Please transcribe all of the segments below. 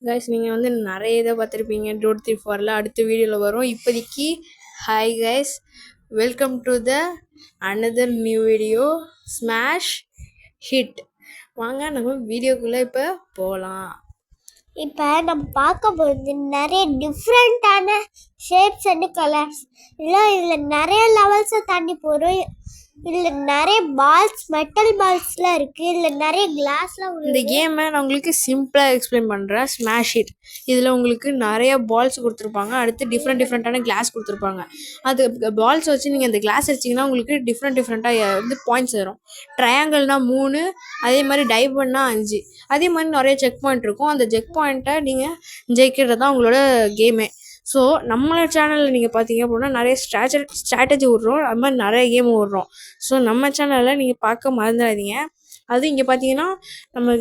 Guys நீங்கள் வந்து நிறைய இதை பார்த்துருப்பீங்க. டோட் 3 4 அடுத்த வீடியோவில் வரும். இப்போதைக்கு hi guys, welcome to the another new video smash hit. வாங்க நம்ம வீடியோக்குள்ளே இப்போ போகலாம். இப்போ நம்ம பார்க்க போகிறது நிறைய டிஃப்ரெண்ட்டான ஷேப்ஸ் அண்ட் கலர்ஸ். இதில் நிறைய லெவல்ஸை தாண்டி போகிறோம். இதில் நிறைய பால்ஸ், மெட்டல் பால்ஸ்லாம் இருக்குது. இதில் நிறைய கிளாஸ்லாம். இந்த கேமை நான் உங்களுக்கு சிம்பிளாக எக்ஸ்பிளைன் பண்ணுறேன். ஸ்மாஷ் ஹிட் இதில் உங்களுக்கு நிறைய பால்ஸ் கொடுத்துருப்பாங்க. அடுத்து டிஃப்ரெண்ட்டான கிளாஸ் கொடுத்துருப்பாங்க. அது பால்ஸ் வச்சு நீங்கள் அந்த கிளாஸ் வச்சிங்கன்னா உங்களுக்கு டிஃப்ரெண்ட்டாக வந்து பாயிண்ட்ஸ் வரும். ட்ரையாங்கிள்னால் 3, அதே மாதிரி டைவ் பண்ணால் 5, அதே மாதிரி நிறைய செக் பாயிண்ட் இருக்கும். அந்த செக் பாயிண்ட்டை நீங்கள் ஜெயிக்கிறது தான் உங்களோட கேமே. ஸோ நம்ம சேனலில் நீங்கள் பார்த்தீங்க அப்படின்னா நிறைய ஸ்ட்ராட்டஜி விட்றோம், அது மாதிரி நிறைய கேம் விட்றோம். ஸோ நம்ம சேனலில் நீங்கள் பார்க்க மறந்துடாதீங்க. அது இங்கே பார்த்தீங்கன்னா நம்ம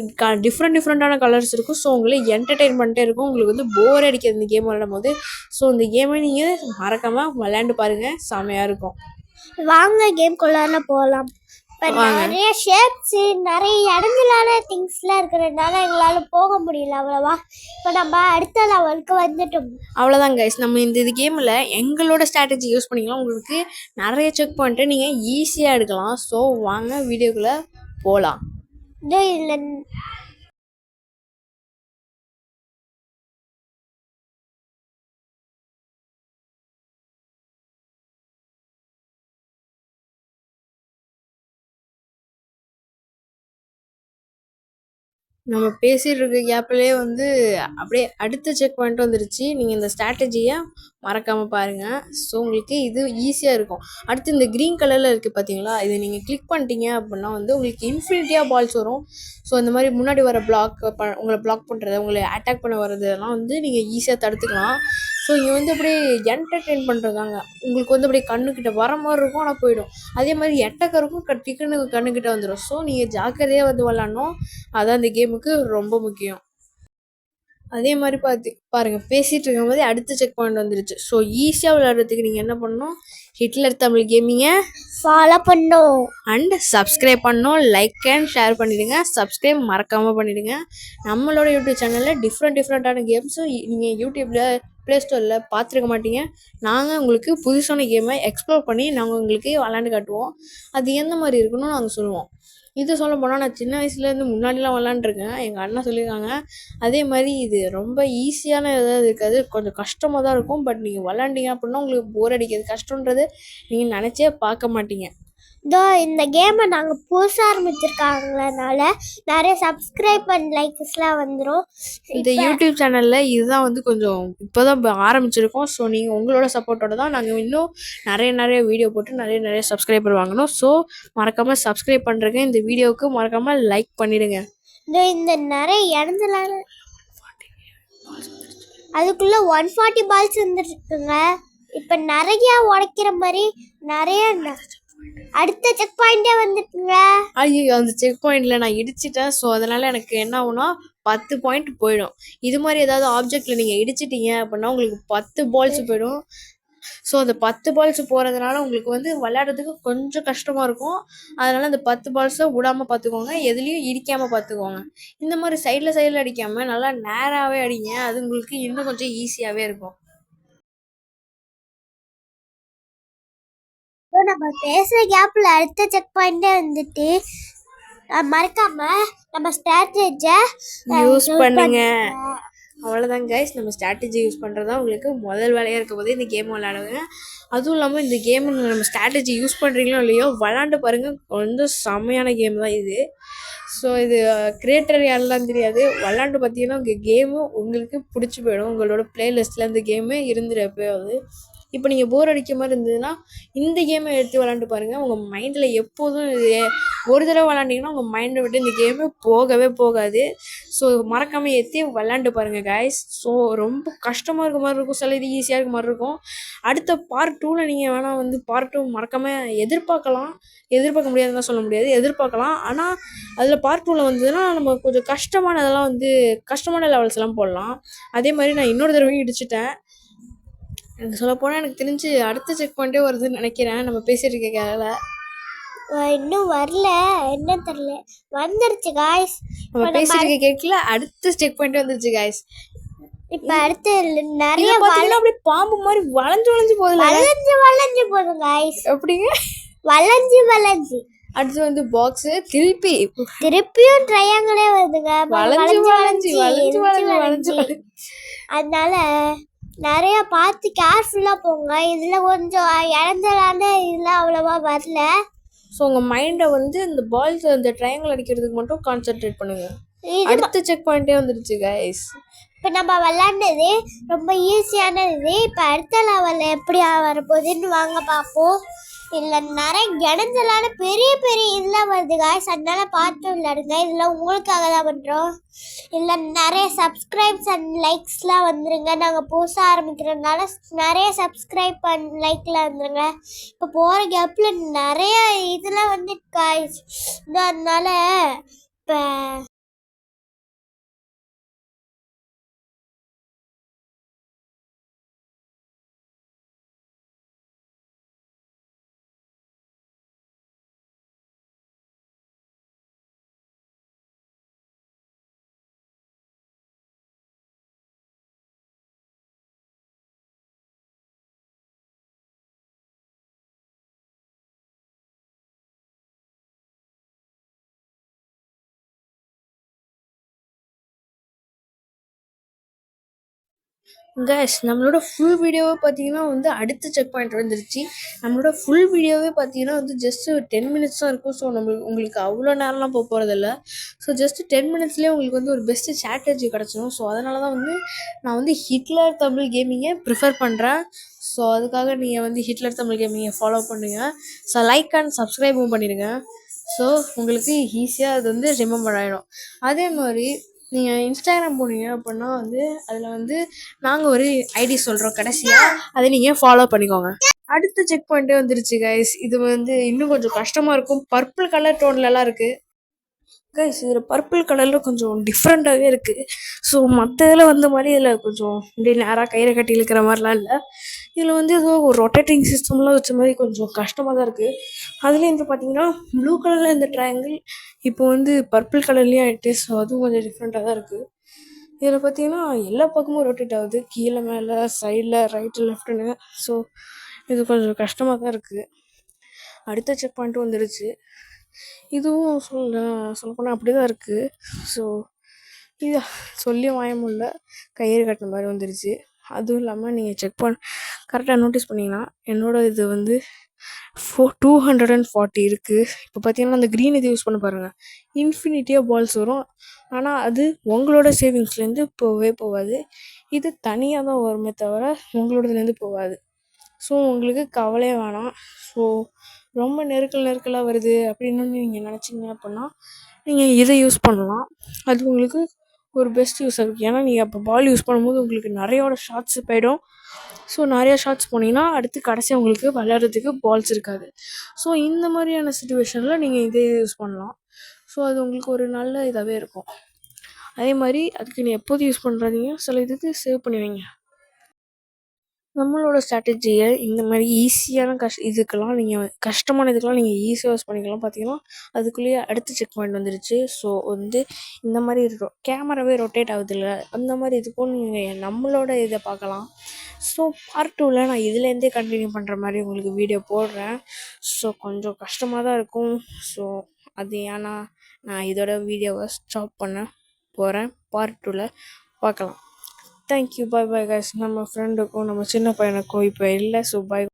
டிஃப்ரெண்ட்டான கலர்ஸ் இருக்கும். ஸோ உங்களுக்கு என்டர்டெயின்மெண்ட்டே இருக்கும். உங்களுக்கு வந்து போர் அடிக்காது இந்த கேம் விளையாடும் போது. ஸோ இந்த கேமை நீங்கள் மறக்காமல் விளையாண்டு பாருங்கள், செமையாக இருக்கும். வாங்க கேம்குள்ளார போகலாம். இப்போ நிறைய ஷேப்ஸ், நிறைய இடங்களான திங்ஸ்லாம் இருக்கிறதுனால எங்களால் போக முடியல அவ்வளோவா. இப்போ நம்ம அடுத்த லெவலுக்கு வந்துட்டோம். அவ்வளோதான் கைஸ், நம்ம இந்த கேமில் எங்களோட ஸ்ட்ராட்டஜி யூஸ் பண்ணிக்கலாம். உங்களுக்கு நிறைய செக் பாயிண்ட்டை நீங்கள் ஈஸியாக எடுக்கலாம். ஸோ வாங்க வீடியோக்குள்ளே போகலாம். இதில் நம்ம பேசிகிட்டு இருக்க கேப்லேயே வந்து அப்படியே அடுத்த செக் பாயிண்ட் வந்துருச்சு. நீங்கள் இந்த ஸ்ட்ராட்டஜியை மறக்காமல் பாருங்கள். ஸோ உங்களுக்கு இது ஈஸியாக இருக்கும். அடுத்து இந்த க்ரீன் கலரில் இருக்குது பார்த்தீங்களா, இதை நீங்கள் கிளிக் பண்ணிட்டீங்க அப்படின்னா வந்து உங்களுக்கு இன்ஃபினிட்டியாக பால்ஸ் வரும். ஸோ இந்த மாதிரி முன்னாடி வர உங்களை பிளாக் பண்ணுறது, உங்களை அட்டாக் பண்ண வர்றதெல்லாம் வந்து நீங்கள் ஈஸியாக தடுத்துக்கலாம். ஸோ இங்கே வந்து அப்படியே என்டர்டெயின் பண்ணுறதாங்க. உங்களுக்கு வந்து அப்படியே கண்ணுக்கிட்ட வர மாதிரி இருக்கும், ஆனால் போயிடும். அதே மாதிரி எட்டக்கருக்கும் டிக்குன்னு கண்ணுக்கிட்ட வந்துடும். ஸோ நீங்கள் ஜாக்கிரதையாக வந்து விளாட்ணும். அதான் இந்த கேமுக்கு ரொம்ப முக்கியம். அதே மாதிரி பாருங்கள், பேசிகிட்டு இருக்கும்போதே அடுத்த செக் பாயிண்ட் வந்துருச்சு. ஸோ ஈஸியாக விளையாடுறதுக்கு நீங்கள் என்ன பண்ணணும், ஹிட்லர் தமிழ் கேமிங்கை ஃபாலோ பண்ணணும் அண்ட் சப்ஸ்கிரைப் பண்ணணும். லைக் அண்ட் ஷேர் பண்ணிவிடுங்க. சப்ஸ்கிரைப் மறக்காமல் பண்ணிவிடுங்க. நம்மளோட யூடியூப் சேனலில் டிஃப்ரெண்ட்டான கேம்ஸும் நீங்கள் யூடியூப்பில் ப்ளே ஸ்டோரில் பார்த்துருக்க மாட்டீங்க. நாங்கள் உங்களுக்கு புதுசான கேமை எக்ஸ்ப்ளோர் பண்ணி நாங்கள் உங்களுக்கு விளாண்டு காட்டுவோம். அது எந்த மாதிரி இருக்குன்னு நாங்கள் சொல்லுவோம். இது சொல்ல போனால் நான் சின்ன வயசுலேருந்து முன்னாடிலாம் விளாண்டுருக்கேன். எங்கள் அண்ணா சொல்லியிருக்காங்க. அதே மாதிரி இது ரொம்ப ஈஸியான எதாவது இருக்காது, கொஞ்சம் கஷ்டமாக தான் இருக்கும். பட் நீங்கள் விளாண்டிங்க அப்படின்னா உங்களுக்கு போர் அடிக்காது. கஷ்டன்றது நீங்கள் நினச்சே பார்க்க மாட்டீங்க. இந்த கேமை நாங்கள் புதுசாக ஆரம்பிச்சிருக்காங்கனால நிறைய சப்ஸ்கிரைப் அண்ட் லைக்ஸ்லாம் வந்துடும். இந்த யூடியூப் சேனலில் இதுதான் வந்து கொஞ்சம் இப்போ தான் ஆரம்பிச்சிருக்கோம். ஸோ நீங்கள் உங்களோட சப்போர்ட்டோட தான் நாங்கள் இன்னும் நிறைய வீடியோ போட்டு நிறைய சப்ஸ்கிரைபர் வாங்கணும். ஸோ மறக்காமல் சப்ஸ்கிரைப் பண்ணுறங்க. இந்த வீடியோவுக்கு மறக்காமல் லைக் பண்ணிடுங்க. இந்த நிறைய இடத்துல அதுக்குள்ளே 140 பால்ஸ் வந்துருக்குங்க. இப்போ நிறைய உடைக்கிற மாதிரி நிறைய அடுத்த செக் பாயிண்டே வந்துட்டுங்க. ஐயோ, அந்த செக் பாயிண்ட்ல நான் இடிச்சிட்டேன். ஸோ அதனால எனக்கு என்ன ஆகும்னா 10 பாயிண்ட் போயிடும். இது மாதிரி ஏதாவது ஆப்ஜெக்ட்ல நீங்கள் இடிச்சிட்டீங்க அப்படின்னா உங்களுக்கு 10 பால்ஸ் போயிடும். ஸோ அந்த 10 பால்ஸ் போகிறதுனால உங்களுக்கு வந்து விளையாடுறதுக்கு கொஞ்சம் கஷ்டமாக இருக்கும். அதனால் அந்த 10 பால்ஸை விடாமல் பார்த்துக்கோங்க, எதுலேயும் இடிக்காமல் பார்த்துக்கோங்க. இந்த மாதிரி சைடில் அடிக்காமல் நல்லா நேராகவே அடிங்க. அது உங்களுக்கு இன்னும் கொஞ்சம் ஈஸியாகவே இருக்கும். நம்ம பேசுகிற கேப்பில் அடுத்த செக் பாயிண்டே வந்துட்டு மறக்காம நம்ம ஸ்ட்ராட்டஜியை யூஸ் பண்ணுங்க. அவ்வளோதான் கைஸ், நம்ம ஸ்ட்ராட்டஜி யூஸ் பண்ணுறதா உங்களுக்கு முதல் வேலையாக இருக்கும் போதே இந்த கேம் விளையாடுங்க. அதுவும் இல்லாமல் இந்த கேம் நம்ம ஸ்ட்ராட்டஜி யூஸ் பண்ணுறீங்களோ இல்லையோ விளாண்டு பாருங்கள், கொஞ்சம் செம்மையான கேம் தான் இது. ஸோ இது கிரியேட்டர் யாரெல்லாம் தெரியாது, விளாண்டு பார்த்தீங்கன்னா உங்கள் கேமு உங்களுக்கு பிடிச்சி போயிடும். உங்களோட ப்ளேலிஸ்ட்டில் இந்த கேமு இருந்துட்டு எப்போயாவது. இப்போ நீங்கள் போர் அடிக்க மாதிரி இருந்ததுன்னா இந்த கேமை எடுத்து விளாண்டு பாருங்கள். உங்கள் மைண்டில் எப்போதும் ஒரு தடவை விளாண்டிங்கன்னா உங்கள் மைண்டை விட்டு இந்த கேமு போகவே போகாது. ஸோ மறக்காமல் ஏற்றி விளாண்டு பாருங்கள் கைஸ். ஸோ ரொம்ப கஷ்டமாக இருக்க மாதிரி இருக்கும், சில இது ஈஸியாக இருக்க மாதிரி இருக்கும். அடுத்த பார்ட் 2ல் நீங்கள் வேணால் வந்து பார்ட் 2 மறக்காமல் எதிர்பார்க்க முடியாதுன்னு தான் சொல்ல முடியாது, எதிர்பார்க்கலாம். ஆனால் அதில் பார்ட் 2ல் வந்ததுன்னா நம்ம கொஞ்சம் கஷ்டமானதெல்லாம் வந்து கஷ்டமான லெவல்ஸ் எல்லாம் போடலாம். அதே மாதிரி நான் இன்னொரு தடவையும் இடிச்சிட்டேன். எனக்கு சொல்லப்போனால் எனக்கு தெரிஞ்சு அடுத்த செக் பாயிண்ட்டே வருதுன்னு நினைக்கிறேன் நம்ம பேசிகிட்டு இருக்க. இன்னும் வரல, என்ன தெரியல. வந்துருச்சு காய்ஸ். நம்ம பேசிட்டு கேட்கல, அடுத்த செக் பாயிண்ட் வந்துருச்சு காய்ஸ். இப்ப அடுத்து நிறைய இதை பார்த்தீங்கன்னா அப்படியே பாம்பு மாதிரி வளைஞ்சு வளைஞ்சு போகுதுல, வளைஞ்சு வளைஞ்சு போதும் காய்ஸ். எப்படிங்க வளைஞ்சு வளைஞ்சு. அடுத்து வந்து பாக்ஸ் திருப்பியும் ட்ரையாங்கிளே வருதுங்க. வளைஞ்சு வளைஞ்சு வளைஞ்சு வளைஞ்சு வளைஞ்சு. அதனால நிறைய பார்த்து கேர்ஃபுல்லா போங்க. இதுல கொஞ்சம் இழந்தலான இதுல அவ்வளவா வரல. ஸோ உங்கள் மைண்டை வந்து இந்த பால்ஸ் அந்த ட்ரையாங்கிள் அடிக்கிறதுக்கு மட்டும் கான்சென்ட்ரேட் பண்ணுங்க. அடுத்த செக் பாயிண்டே வந்துருச்சு கைஸ். இப்போ நம்ம விளாண்டது ரொம்ப ஈஸியானது. இப்போ அடுத்த லெவலில் எப்படி வரப்போகுதுன்னு வாங்க பார்ப்போம். இதில் நிறைய இடைஞ்சலான பெரிய பெரிய இதெல்லாம் வருது காய்ஸ். அதனால பார்த்து விளையாடுங்க. இதெல்லாம் உங்களுக்காக தான் பண்ணுறோம். இதில் நிறைய சப்ஸ்கிரைப்ஸ் அண்ட் லைக்ஸ்லாம் வந்துருங்க. நாங்கள் புதுசாக ஆரம்பிக்கிறதுனால நிறைய சப்ஸ்கிரைப் அண்ட் லைக்லாம் வந்துருங்க. இப்போ போகிற கேப்பில் நிறைய இதெல்லாம் வந்து காய்ஸ். அதனால இப்போ கைஸ், நம்மளோட ஃபுல் வீடியோவே பார்த்தீங்கன்னா வந்து அடுத்த செக் பாயிண்ட் வந்துருச்சு. நம்மளோட ஃபுல் வீடியோவே பார்த்தீங்கன்னா வந்து ஜஸ்ட் 10 மினிட்ஸ் தான் இருக்கும். ஸோ உங்களுக்கு அவ்வளோ நேரம்லாம் போக போகிறதில்ல. ஸோ ஜஸ்ட் 10 மினிட்ஸ்லேயே உங்களுக்கு வந்து ஒரு பெஸ்ட்டு ஸ்ட்ராட்டஜி கிடச்சிடும். ஸோ அதனால தான் வந்து நான் வந்து ஹிட்லர் தமிழ் கேமிங்கை ப்ரிஃபர் பண்ணுறேன். ஸோ அதுக்காக நீங்கள் வந்து ஹிட்லர் தமிழ் கேமிங்கை ஃபாலோ பண்ணுங்கள். ஸோ லைக் அண்ட் சப்ஸ்கிரைபும் பண்ணிடுங்க. ஸோ உங்களுக்கு ஈஸியாக அது வந்து ரிமெம்பர் ஆகிடும். அதே மாதிரி நீங்கள் இன்ஸ்டாகிராம் போனீங்க அப்படின்னா வந்து அதில் வந்து நாங்கள் ஒரு ஐடி சொல்கிறோம் கடைசியாக, அதை நீங்கள் ஃபாலோ பண்ணிக்கோங்க. அடுத்த செக் பாயிண்ட்டே வந்துருச்சு கைஸ். இது வந்து இன்னும் கொஞ்சம் கஷ்டமாக இருக்கும். பர்பிள் கலர் டோன்லலாம் இருக்குது கைஸ். இதில் பர்பிள் கலரில் கொஞ்சம் டிஃப்ரெண்ட்டாகவே இருக்குது. ஸோ மற்ற இதில் வந்த மாதிரி இதில் கொஞ்சம் இப்படி நேராக கயிறை கட்டி இழுக்கிற மாதிரிலாம் இல்லை. இதில் வந்து ஏதோ ஒரு ரொட்டேட்டிங் சிஸ்டம்லாம் வச்ச மாதிரி கொஞ்சம் கஷ்டமாக தான் இருக்குது. அதுலேயும் இப்போ பார்த்தீங்கன்னா ப்ளூ கலரில் இந்த ட்ரையாங்கிள் இப்போ வந்து பர்பிள் கலர்லேயும் ஆகிட்டு. ஸோ அதுவும் கொஞ்சம் டிஃப்ரெண்ட்டாக தான் இருக்குது. இதில் பார்த்தீங்கன்னா எல்லா பக்கமும் ரொட்டேட் ஆகுது, கீழே மேலே சைடில் ரைட்டு லெஃப்ட்டுன்னு. ஸோ இது கொஞ்சம் கஷ்டமாக தான் இருக்குது. அடுத்த செக் பாயிண்ட்டும் வந்துடுச்சு. இதுவும் சொல்லப்போனால் அப்படி தான் இருக்குது. ஸோ இது சொல்லி வாய முடியல, கயிறு கட்டின மாதிரி வந்துருச்சு. அதுவும் இல்லாமல் நீங்கள் கரெக்டாக நோட்டீஸ் பண்ணிங்கன்னா என்னோடய இது வந்து 240 இருக்குது. இப்போ பார்த்தீங்கன்னா அந்த க்ரீன் இது யூஸ் பண்ண பாருங்கள், இன்ஃபினிட்டியாக பால்ஸ் வரும். ஆனால் அது உங்களோட சேவிங்ஸ்லேருந்து போகவே போகாது. இது தனியாக தான் வருமே தவிர உங்களோடதுலேருந்து போகாது. ஸோ உங்களுக்கு கவலையே வேணாம். ஸோ ரொம்ப நெருக்கலாக வருது அப்படின்னு நீங்கள் நினச்சிங்க அப்படின்னா நீங்கள் இதை யூஸ் பண்ணலாம். அது உங்களுக்கு ஒரு பெஸ்ட் யூஸ் இருக்குது. ஏன்னா நீங்கள் அப்போ பால் யூஸ் பண்ணும்போது உங்களுக்கு நிறையோட ஷாட்ஸ் போயிடும். ஸோ நிறையா ஷாட்ஸ் போனீங்கன்னா அடுத்து கடைசியாக உங்களுக்கு விளையாடுறதுக்கு பால்ஸ் இருக்காது. ஸோ இந்த மாதிரியான சுச்சுவேஷனில் நீங்கள் இதே யூஸ் பண்ணலாம். ஸோ அது உங்களுக்கு ஒரு நல்ல இதாகவே இருக்கும். அதே மாதிரி அதுக்கு நீ எப்போது யூஸ் பண்ணுறாதீங்க, சில இதுக்கு சேவ் பண்ணி வைங்க. நம்மளோட ஸ்ட்ராட்டஜியை இந்த மாதிரி ஈஸியான இதுக்கெல்லாம் நீங்கள் கஷ்டமான இதுக்கெல்லாம் நீங்கள் ஈஸியாக யூஸ் பண்ணிக்கலாம். பார்த்தீங்கன்னா அதுக்குள்ளேயே அடுத்த செக் பாயிண்ட் வந்துருச்சு. ஸோ வந்து இந்த மாதிரி கேமராவே ரொட்டேட் ஆகுதுல்ல, அந்த மாதிரி இதுக்கும் நீங்கள் நம்மளோட இதை பார்க்கலாம். ஸோ பார்ட் 2ல் நான் இதுலேருந்தே கண்டினியூ பண்ணுற மாதிரி உங்களுக்கு வீடியோ போடுறேன். ஸோ கொஞ்சம் கஷ்டமாக தான் இருக்கும். ஸோ அது ஏன்னா நான் இதோட வீடியோவை ஸ்டாப் பண்ண போகிறேன். பார்ட் 2ல் பார்க்கலாம். தேங்க்யூ, பாய் பாய் கைஸ். நம்ம ஃப்ரெண்டுக்கும் நம்ம சின்ன பையனுக்கும் இப்போ இல்லை. So bye.